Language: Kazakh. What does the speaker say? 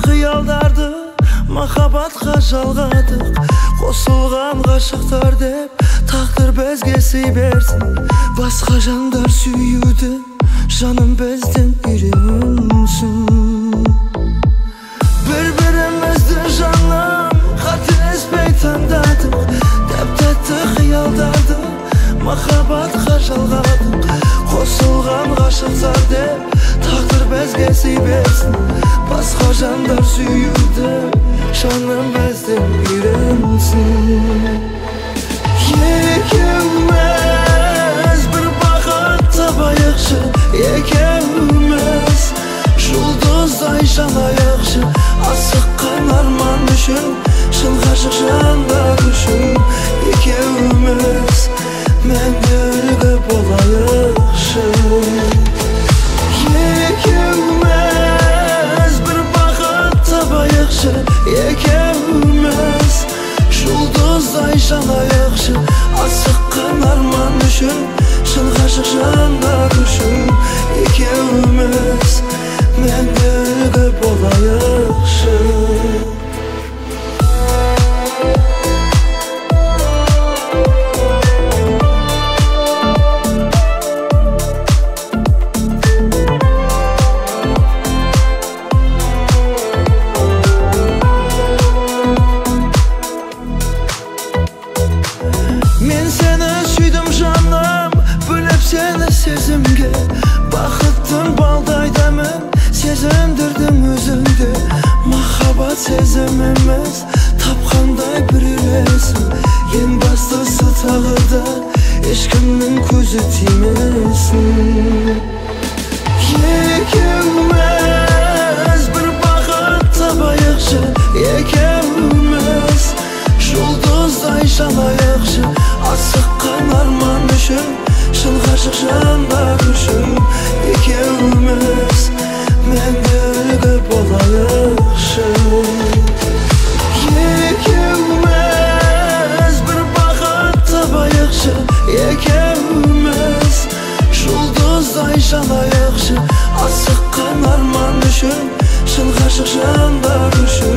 қиялдарды махаббатқа жалғадық. Қосылған ғашықтар деп тағдыр бізге сый берсін. Басқа жандар сүюді жаным бізден үйренсін. Бір-бірімізді жаным қателеспей таңдадық. Тәп-тәтті қиялдарды махаббатқа жалғадық. Қосылған ғашықтар деп тағдыр бізге сый берсін. Басқа жандар сүюді жаным бізден үйренсін. Екеуміз бір бақыт табайықшы, екеуміз жұлдыздай жанайықшы. Асыққан арман үшін, шын ғашық жандар үшін. Екеуміз мәңгілігі болайықшы. Екеуміз бір бақыт табайықшы, екеуміз жұлдыздай жанайықшы. Асыққан арман үшін, шын ғашық жандар үшін. Екеуміз мәңгілігі болайықшы. Мен сені сүйдім жаным, бөліп сені сезімге. Бақыттың балдай дәмін сезіндірдім өзіңде. Махаббат сезіміміз тапқандай бір үйлесін. Ең бастысы тағы да ешкімнің көзі тимесін. Екеуміз бір бақыт табайықшы, екеуміз жұлдыздай жанайықшы. Асыққан арман үшін, шын ғашық жандар үшін. Екеуміз мәңгілігі болайықшы. Екеуміз бір бақыт табайықшы, екеуміз жұлдыздай жанайықшы. Асыққан арман үшін, шын ғашық жандар үшін.